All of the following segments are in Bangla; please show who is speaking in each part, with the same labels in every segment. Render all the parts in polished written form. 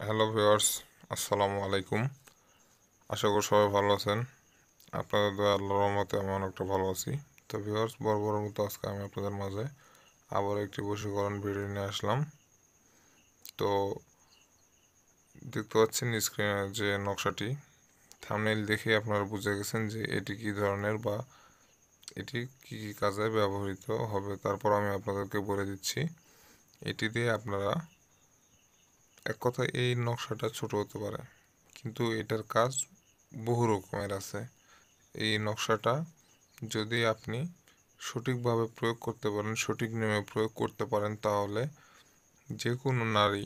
Speaker 1: হ্যালো ভিউয়ার্স, আসসালামু আলাইকুম। আশা করি সবাই ভালো আছেন। আপনাদের দোয়া আল্লাহর রহমতে আমি অনেকটা ভালো আছি। তো ভিউয়ার্স, বড় মতো আজকে আমি আপনাদের মাঝে আবার একটি বশীকরণ ভিডিও নিয়ে আসলাম। তো দেখতে পাচ্ছেন স্ক্রিনে যে নকশাটি, থাম্বনেইল দেখে আপনারা বুঝে গেছেন যে এটি কী ধরনের বা এটি কী কী কাজে ব্যবহৃত হবে। তারপর আমি আপনাদেরকে বলে দিচ্ছি। এটি দিয়ে আপনারা, এক কথায় এই নকশাটা ছোট হতে পারে, কিন্তু এটার কাজ বহু রকমের আছে। এই নকশাটা যদি আপনি সঠিকভাবে প্রয়োগ করতে পারেন, সঠিক নিয়মে প্রয়োগ করতে পারেন, তাহলে যে কোনো নারী,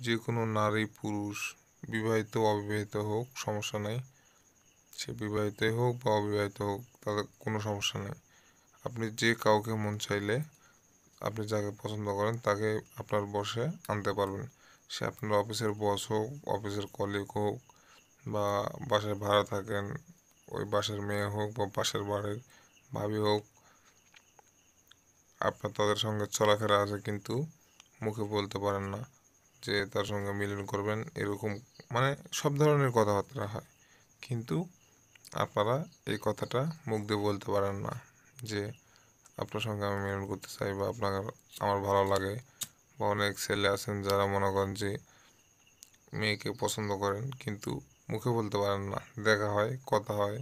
Speaker 1: যে কোনো নারী পুরুষ, বিবাহিত অবিবাহিত হোক সমস্যা নেই, সে বিবাহিতই হোক বা অবিবাহিত হোক, তাদের কোনো সমস্যা নেই। আপনি যে কাউকে মন চাইলে, আপনি যাকে পছন্দ করেন তাকে আপনার বশে আনতে পারবেন। সে আপনার অফিসের বস হোক, অফিসের কলিগ হোক, বা বাসায় ভাড়া থাকেন ওই বাসার মেয়ে হোক বা পাশের বাড়ির ভাবি হোক, আপনার তাদের সঙ্গে চলাফেরা আছে কিন্তু মুখে বলতে পারেন না যে তার সঙ্গে মিলন করবেন, এরকম মানে সব ধরনের কথাবার্তা হয়, কিন্তু আপনারা এই কথাটা মুখ দিয়ে বলতে পারেন না যে আপনার সঙ্গে আমি মিলন করতে চাই বা আপনার আমার ভালো লাগে। বা অনেক ছেলে আছেন যারা মনে করেন যে মেয়েকে পছন্দ করেন কিন্তু মুখে বলতে পারেন না, দেখা হয়, কথা হয়,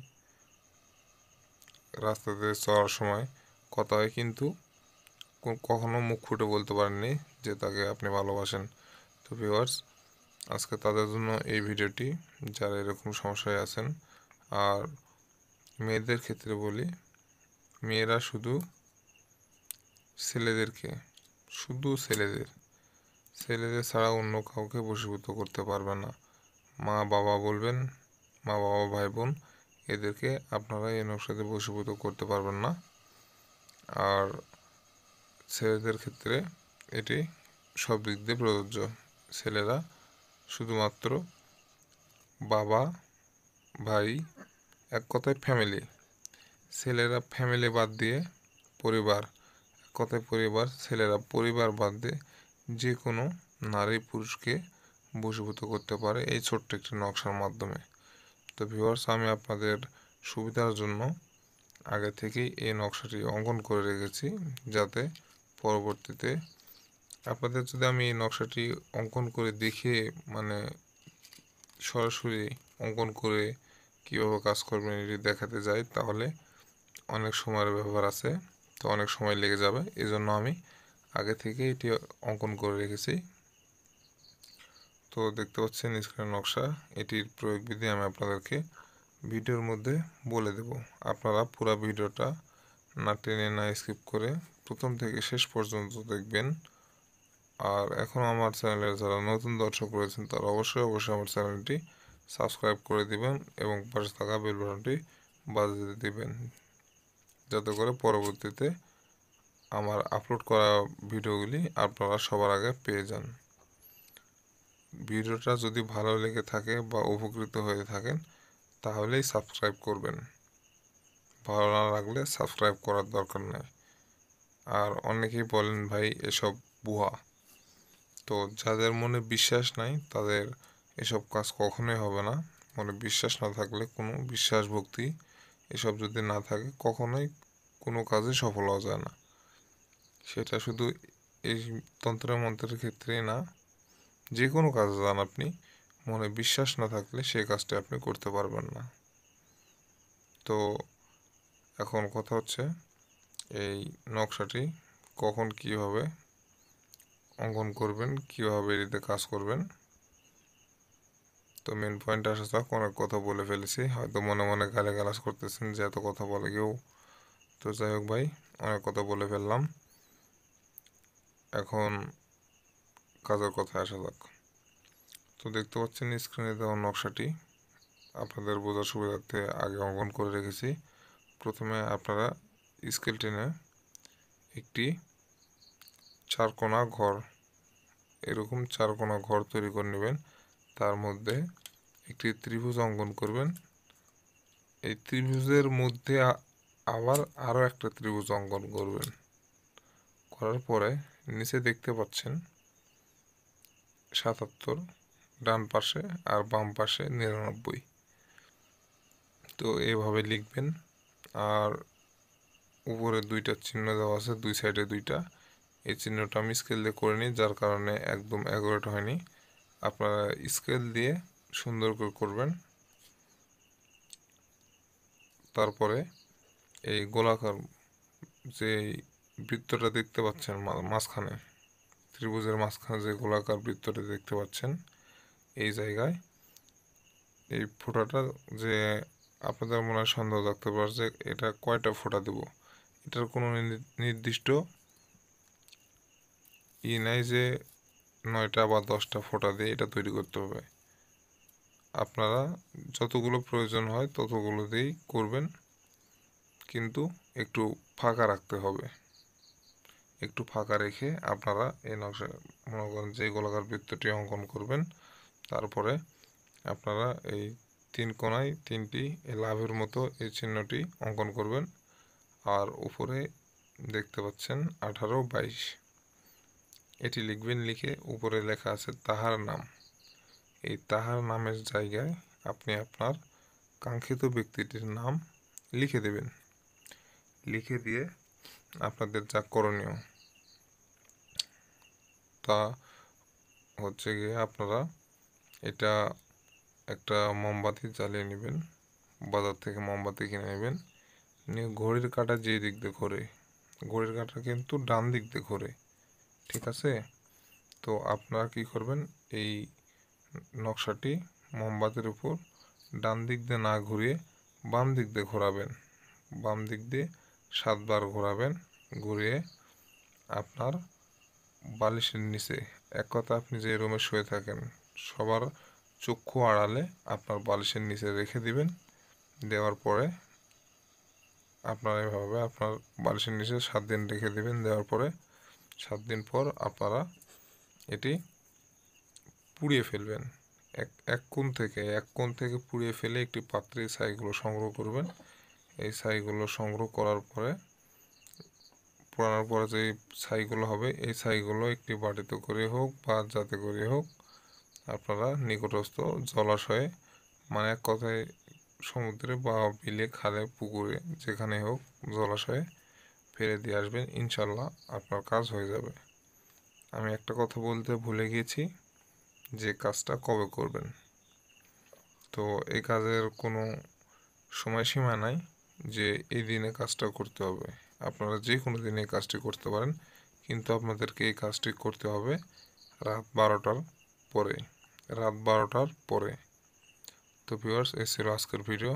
Speaker 1: রাস্তাতে চলার সময় কথা হয়, কিন্তু কখনো মুখ ফুটে বলতে পারেননি যে তাকে আপনি ভালোবাসেন। তো ভিউয়ার্স, আজকে তাদের জন্য এই ভিডিওটি, যারা এরকম সমস্যায় আছেন। আর মেয়েদের ক্ষেত্রে বলি, মেয়েরা শুধু ছেলেদেরকে, শুধু ছেলেদের ছেলেদের ছাড়া অন্য কাউকে বশীভূত করতে পারবে না। মা বাবা বলবেন, মা বাবা ভাই বোন, এদেরকে আপনারা এই নকশাতে বশীভূত করতে পারবেন না। আর ছেলেদের ক্ষেত্রে এটি সব দিক দিয়ে প্রযোজ্য। ছেলেরা শুধুমাত্র বাবা ভাই, এক কথায় ফ্যামিলি। ছেলেরা ফ্যামিলি বাদ দিয়ে পরিবার, এক কথায় পরিবার, ছেলেরা পরিবার বাদ দিয়ে যে কোনো নারী পুরুষকে বশীভূত করতে পারে এই ছোট্ট একটি নকশার মাধ্যমে। তো ভিউয়ার্স, আমি আপনাদের সুবিধার জন্য আগে থেকেই এই নকশাটি অঙ্কন করে রেখেছি, যাতে পরবর্তীতে আপনাদের, যদি আমি এই নকশাটি অঙ্কন করে দেখে মানে সরাসরি অঙ্কন করে কীভাবে কাজ করবেন এটি দেখাতে যাই, তাহলে অনেক সময়ের ব্যাপার আছে, তো অনেক সময় লেগে যাবে। এই জন্য আমি আগে থেকে এটি অঙ্কন করে রেখেছি। তো দেখতে পাচ্ছেন স্ক্রিনের নকশা, এটির প্রয়োগবিধি আমি আপনাদেরকে ভিডিওর মধ্যে বলে দেব। আপনারা পুরো ভিডিওটা না টেনে না স্কিপ করে প্রথম থেকে শেষ পর্যন্ত দেখবেন। আর এখন আমার চ্যানেলের যারা নতুন দর্শক রয়েছেন তারা অবশ্যই আমার চ্যানেলটি সাবস্ক্রাইব করে দিবেন এবং পাশে থাকা বেল বাটনটি বাজিয়ে দিবেন, যাতে করে পরবর্তীতে আমার আপলোড করা ভিডিওগুলি আপনারা সবার আগে পেয়ে যান। ভিডিওটা যদি ভালো লেগে থাকে বা উপকৃত হয়ে থাকেন তাহলেই সাবস্ক্রাইব করবেন, ভালো না লাগলে সাবস্ক্রাইব করার দরকার নেই। আর অনেকেই বলেন ভাই এসব ভুয়া, তো যাদের মনে বিশ্বাস নাই তাদের এসব কাজ কখনোই হবে না। মনে বিশ্বাস না থাকলে, কোনো বিশ্বাস ভক্তি এসব যদি না থাকে, কখনোই কোনো কাজে সফল হওয়া যায় না। সেটা শুধু এই তন্ত্র মন্ত্রের ক্ষেত্রেই না, যে কোনো কাজ যান আপনি, মনে বিশ্বাস না থাকলে সেই কাজটা আপনি করতে পারবেন না। তো এখন কথা হচ্ছে এই নকশাটি কখন কিভাবে অঙ্কন করবেন, কিভাবে এটিতে কাজ করবেন। তো মেন পয়েন্ট আসা যাক, অনেক কথা বলে ফেলেছি, হয়তো মনে মনে গালাগালাজ করতেছেন যে এত কথা বলে কেউ। তো যাই হোক ভাই, অনেক কথা বলে ফেললাম, এখন কাজের কথায় আসা যাক। তো দেখতে পাচ্ছেন স্ক্রিনে দেওয়া নকশাটি, আপনাদের বোঝার সুবিধার্থে আগে অঙ্কন করে রেখেছি। প্রথমে আপনারা স্কেল টেনে একটি চারকোনা ঘর, এরকম চারকোনা ঘর তৈরি করে নেবেন। তার মধ্যে একটি ত্রিভুজ অঙ্কন করবেন। এই ত্রিভুজের মধ্যে আবার আরও একটা ত্রিভুজ অঙ্কন করবেন। করার পরে নিচে দেখতে পাচ্ছেন ৭৭, ডান পাশে আর বাম পাশে 99। তো এইভাবে লিখবেন। আর উপরে দুইটা চিহ্ন দেওয়া আছে, দুই সাইডে দুইটা, এই চিহ্নটা আমি স্কেল দিয়ে করে নিই, যার কারণে একদম অ্যাকুরেট হয়নি। আপনারা স্কেল দিয়ে সুন্দর করে করবেন। তারপরে এই গোলাকার যে বৃত্তটা দেখতে পাচ্ছেন মাঝখানে, ত্রিভুজের মাঝখানে যে গোলাকার বৃত্তটা দেখতে পাচ্ছেন, এই জায়গায় এই ফোঁটাটা, যে আপনাদের মনে হয় সন্দেহ থাকতে পারে যে এটা কয়টা ফোঁটা দেব, এটার কোনো নির্দিষ্ট নাই যে 9টা বা 10টা ফোঁটা দিয়ে এটা তৈরি করতে হবে। আপনারা যতগুলো প্রয়োজন হয় ততগুলো দিয়েই করবেন, কিন্তু একটু ফাঁকা রাখতে হবে। একটু ফাঁকা রেখে আপনারা এই নকশা, মনে করেন যে গোলাকার বৃত্তটি অঙ্কন করবেন, তারপরে আপনারা এই 3 কোণায় 3টি লাভের মতো এই চিহ্নটি অঙ্কন করবেন। আর উপরে দেখতে পাচ্ছেন 18, 22, এটি লিখবেন। লিখে উপরে লেখা আছে তাহার নাম। এই তাহার নামের জায়গায় আপনি আপনার কাঙ্ক্ষিত ব্যক্তিটির নাম লিখে দেবেন। লিখে দিয়ে আপনাদের যা করণীয় তা হচ্ছে গিয়ে, আপনারা এটা একটা মোমবাতি জ্বালিয়ে নেবেন, বাজার থেকে মোমবাতি কিনে নেবেন, নিয়ে ঘড়ির কাঁটা যে দিক দিয়ে ঘোরে, ঘড়ির কাঁটা কিন্তু ডান দিক দিয়ে ঘোরে, ঠিক আছে? তো আপনারা কি করবেন, এই নকশাটি মোমবাতির উপর ডান দিক দিয়ে না ঘুরিয়ে বাম দিক দিয়ে ঘোরাবেন। বাম দিক দিয়ে 7 বার ঘোরাবেন। ঘুরিয়ে আপনার বালিশের নিচে, এক কথা আপনি যে রুমে শুয়ে থাকেন সবার চক্ষু আড়ালে আপনার বালিশের নিচে রেখে দিবেন। দেওয়ার পরে আপনারা এভাবে আপনার বালিশের নিচে 7 দিন রেখে দিবেন। দেওয়ার পরে 7 দিন পর আপনারা এটি পুড়িয়ে ফেলবেন। এক কোণ থেকে পুড়িয়ে ফেলে একটি পাত্রে ছাইগুলো সংগ্রহ করবেন। এই ছাইগুলো সংগ্রহ করার পরে, পোড়ানোর পরে যে ছাইগুলো হবে, এই ছাইগুলো একটি বাটিতে করে হোক বা যাতে করে হোক আপনারা নিকটস্থ জলাশয়ে, মানে এক কথায় সমুদ্রে বা বিলে, খালে, পুকুরে, যেখানে হোক জলাশয়ে ফেলে দিয়ে আসবেন। ইনশাল্লাহ আপনার কাজ হয়ে যাবে। আমি একটা কথা বলতে ভুলে গিয়েছি, যে কাজটা কবে করবেন। তো এই কাজের কোনো সময়সীমা নাই যে এই দিনে কাজটা করতে হবে। আপনারা যে কোনো দিনে এই কাজটি করতে পারেন, কিন্তু আপনাদেরকে এই কাজটি করতে হবে রাত 12টার পরে। রাত 12টার পরে। তো ভিউয়ার্স, এই ছিল আজকের ভিডিও।